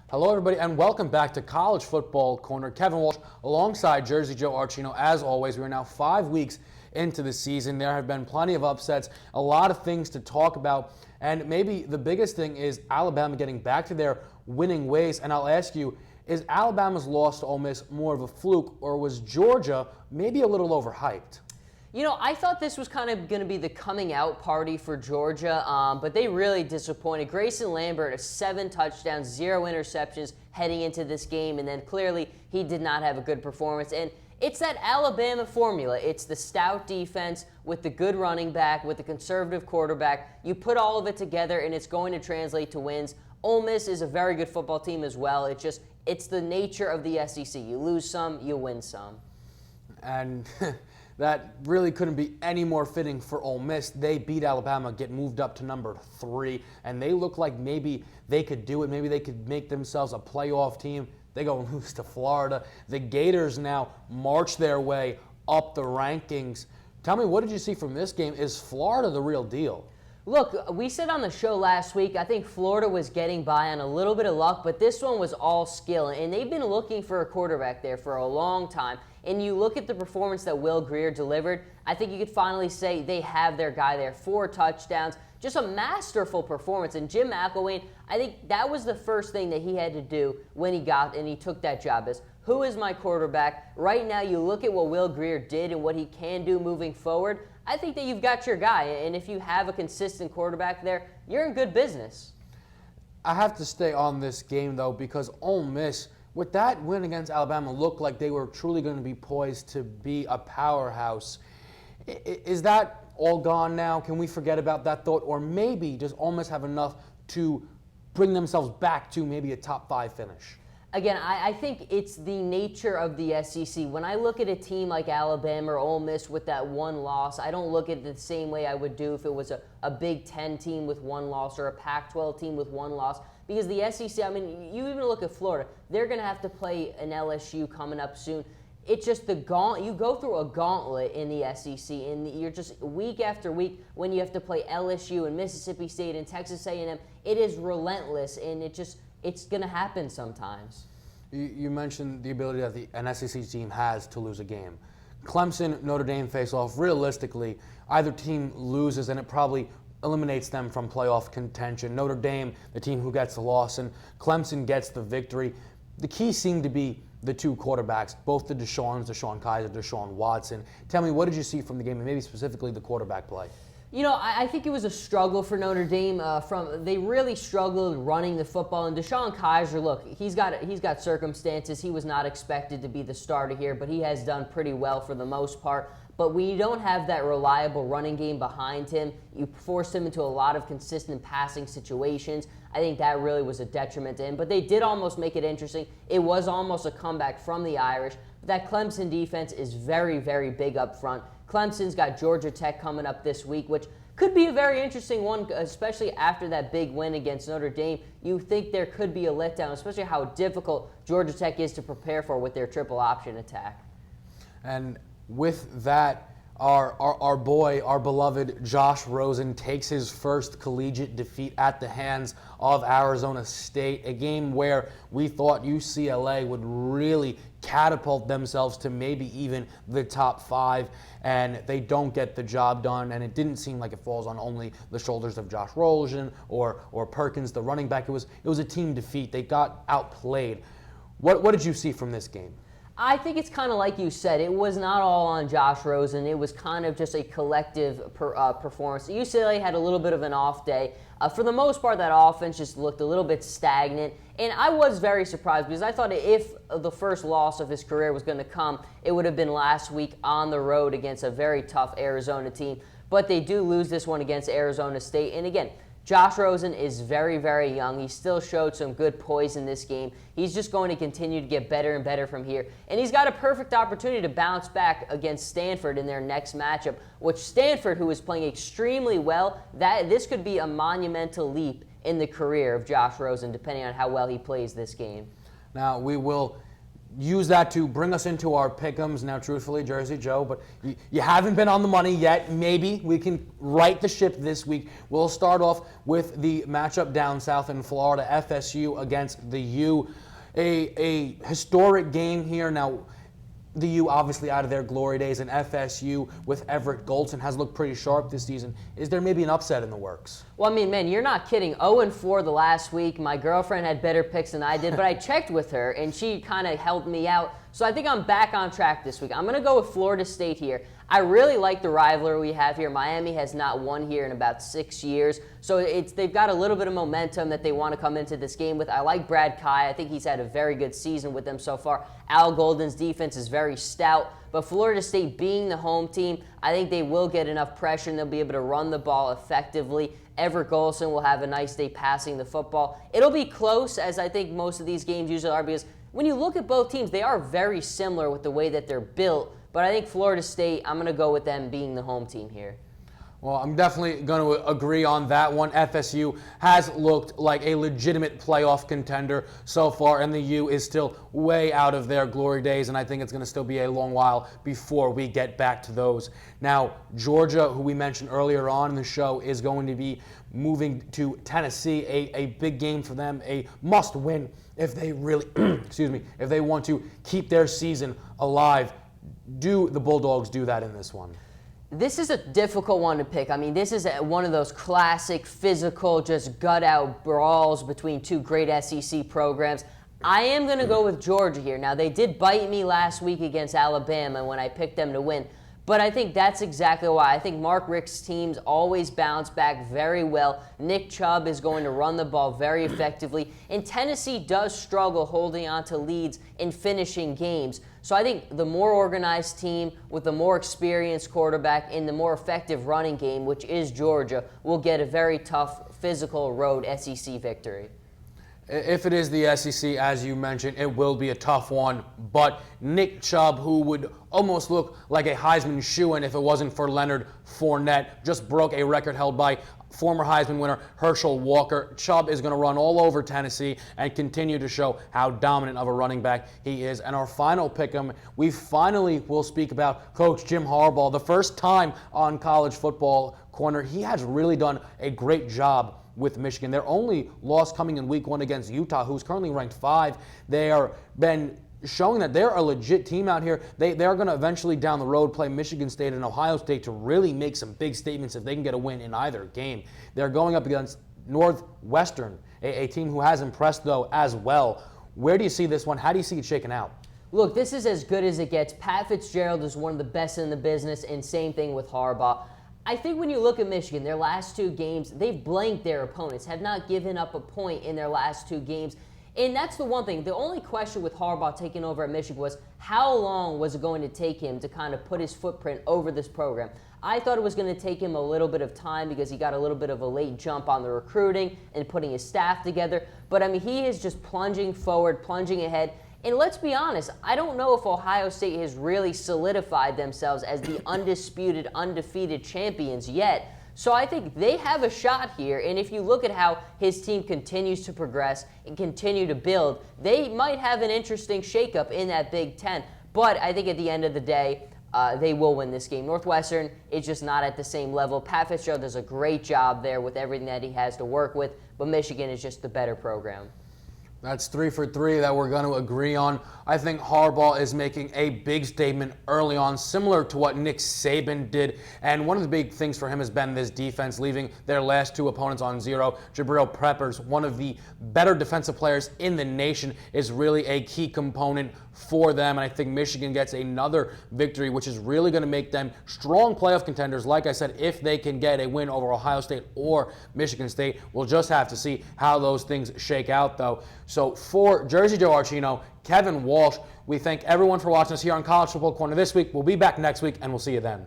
Hello, everybody, and welcome back to College Football Corner. Kevin Walsh alongside Jersey Joe Archino. As always, we are now 5 weeks into the season. There have been plenty of upsets, a lot of things to talk about, and maybe the biggest thing is Alabama getting back to their winning ways. And I'll ask you, is Alabama's loss to Ole Miss more of a fluke, or was Georgia maybe a little overhyped? You know, I thought this was kind of going to be the coming out party for Georgia, but they really disappointed. Grayson Lambert has 7 touchdowns, 0 interceptions heading into this game, and then clearly he did not have a good performance. And it's that Alabama formula. It's the stout defense with the good running back, with the conservative quarterback. You put all of it together, and it's going to translate to wins. Ole Miss is a very good football team as well. It's the nature of the SEC. You lose some, you win some. And that really couldn't be any more fitting for Ole Miss. They beat Alabama, get moved up to number 3, and they look like maybe they could do it. Maybe they could make themselves a playoff team. They go and lose to Florida. The Gators now march their way up the rankings. Tell me, what did you see from this game? Is Florida the real deal? Look, we said on the show last week, I think Florida was getting by on a little bit of luck, but this one was all skill, and they've been looking for a quarterback there for a long time. And you look at the performance that Will Grier delivered, I think you could finally say they have their guy there. 4 touchdowns, just a masterful performance. And Jim McElwain, I think that was the first thing that he had to do when he took that job is, who is my quarterback? Right now, you look at what Will Grier did and what he can do moving forward, I think that you've got your guy. And if you have a consistent quarterback there, you're in good business. I have to stay on this game, though, because Ole Miss, with that win against Alabama, looked like they were truly going to be poised to be a powerhouse. Is that all gone now? Can we forget about that thought? Or maybe does Ole Miss have enough to bring themselves back to maybe a top 5 finish? Again, I think it's the nature of the SEC. When I look at a team like Alabama or Ole Miss with that one loss, I don't look at it the same way I would do if it was a Big Ten team with one loss or a Pac-12 team with one loss. Because the SEC, I mean, you even look at Florida, they're going to have to play an LSU coming up soon. It's just you go through a gauntlet in the SEC, and you're just week after week when you have to play LSU and Mississippi State and Texas A&M. It is relentless, and it's going to happen sometimes. You mentioned the ability that an SEC team has to lose a game. Clemson, Notre Dame face off. Realistically, either team loses, and it probably eliminates them from playoff contention. Notre Dame, the team who gets the loss, and Clemson gets the victory. The key seemed to be the 2 quarterbacks, both the Deshaun Kaiser, Deshaun Watson. Tell me, what did you see from the game, and maybe specifically the quarterback play? You know, I think it was a struggle for Notre Dame. They really struggled running the football. And Deshaun Kaiser, look, he's got circumstances. He was not expected to be the starter here, but he has done pretty well for the most part. But when you don't have that reliable running game behind him, you forced him into a lot of consistent passing situations. I think that really was a detriment to him. But they did almost make it interesting. It was almost a comeback from the Irish. But that Clemson defense is very, very big up front. Clemson's got Georgia Tech coming up this week, which could be a very interesting one, especially after that big win against Notre Dame. You think there could be a letdown, especially how difficult Georgia Tech is to prepare for with their triple option attack. And with that, our boy, our beloved Josh Rosen takes his first collegiate defeat at the hands of Arizona State, a game where we thought UCLA would really catapult themselves to maybe even the top 5, and they don't get the job done, and it didn't seem like it falls on only the shoulders of Josh Rosen or Perkins, the running back. It was a team defeat. They got outplayed. What did you see from this game? I think it's kind of like you said. It was not all on Josh Rosen. It was kind of just a collective performance. UCLA had a little bit of an off day. For the most part, that offense just looked a little bit stagnant. And I was very surprised because I thought if the first loss of his career was going to come, it would have been last week on the road against a very tough Arizona team. But they do lose this one against Arizona State. And again, Josh Rosen is very, very young. He still showed some good poise in this game. He's just going to continue to get better and better from here. And he's got a perfect opportunity to bounce back against Stanford in their next matchup, which Stanford, who is playing extremely well, this could be a monumental leap in the career of Josh Rosen, depending on how well he plays this game. Now, we will use that to bring us into our pick'ems. Now, truthfully, Jersey Joe, but you haven't been on the money yet. Maybe we can right the ship this week. We'll start off with the matchup down south in Florida, FSU against the U. A historic game here. Now, the U obviously out of their glory days, and FSU with Everett Golson has looked pretty sharp this season. Is there maybe an upset in the works? Well, I mean, man, you're not kidding. 0-4 the last week. My girlfriend had better picks than I did, but I checked with her, and she kind of helped me out. So I think I'm back on track this week. I'm going to go with Florida State here. I really like the rivalry we have here. Miami has not won here in about 6 years. So they've got a little bit of momentum that they want to come into this game with. I like Brad Kai. I think he's had a very good season with them so far. Al Golden's defense is very stout. But Florida State being the home team, I think they will get enough pressure and they'll be able to run the ball effectively. Everett Golson will have a nice day passing the football. It'll be close, as I think most of these games usually are, because when you look at both teams, they are very similar with the way that they're built. But I think Florida State, I'm going to go with them being the home team here. Well, I'm definitely going to agree on that one. FSU has looked like a legitimate playoff contender so far, and the U is still way out of their glory days, and I think it's going to still be a long while before we get back to those. Now, Georgia, who we mentioned earlier on in the show, is going to be moving to Tennessee, a big game for them, a must-win if they really, if they want to keep their season alive. Do the Bulldogs do that in this one? This is a difficult one to pick. I mean, this is one of those classic physical, just gut-out brawls between two great SEC programs. I am going to go with Georgia here. Now, they did bite me last week against Alabama when I picked them to win. But I think that's exactly why. I think Mark Richt's teams always bounce back very well. Nick Chubb is going to run the ball very effectively. And Tennessee does struggle holding on to leads and finishing games. So I think the more organized team with the more experienced quarterback in the more effective running game, which is Georgia, will get a very tough physical road SEC victory. If it is the SEC, as you mentioned, it will be a tough one. But Nick Chubb, who would almost look like a Heisman shoo-in if it wasn't for Leonard Fournette, just broke a record held by former Heisman winner Herschel Walker. Chubb is going to run all over Tennessee and continue to show how dominant of a running back he is. And our final pick'em, we finally will speak about Coach Jim Harbaugh. The first time on College Football Corner, he has really done a great job with Michigan. Their only loss coming in week 1 against Utah, who's currently ranked 5. They are been showing that they're a legit team out here. They are going to eventually down the road play Michigan State and Ohio State to really make some big statements if they can get a win in either game. They're going up against Northwestern, a team who has impressed though as well. Where do you see this one? How do you see it shaking out? Look, this is as good as it gets. Pat Fitzgerald is one of the best in the business, and same thing with Harbaugh. I think when you look at Michigan, their last 2 games, they've blanked their opponents, have not given up a point in their last 2 games. And that's the one thing. The only question with Harbaugh taking over at Michigan was how long was it going to take him to kind of put his footprint over this program? I thought it was going to take him a little bit of time because he got a little bit of a late jump on the recruiting and putting his staff together. But, I mean, he is just plunging forward, plunging ahead. And let's be honest, I don't know if Ohio State has really solidified themselves as the undisputed, undefeated champions yet. So I think they have a shot here, and if you look at how his team continues to progress and continue to build, they might have an interesting shakeup in that Big Ten. But I think at the end of the day, they will win this game. Northwestern is just not at the same level. Pat Fitzgerald does a great job there with everything that he has to work with, but Michigan is just the better program. That's 3 for 3 that we're going to agree on. I think Harbaugh is making a big statement early on, similar to what Nick Saban did. And one of the big things for him has been this defense, leaving their last 2 opponents on 0. Jabril Peppers, one of the better defensive players in the nation, is really a key component for them. And I think Michigan gets another victory, which is really going to make them strong playoff contenders. Like I said, if they can get a win over Ohio State or Michigan State, we'll just have to see how those things shake out, though. So for Jersey Joe Archino, Kevin Walsh, we thank everyone for watching us here on College Football Corner this week. We'll be back next week, and we'll see you then.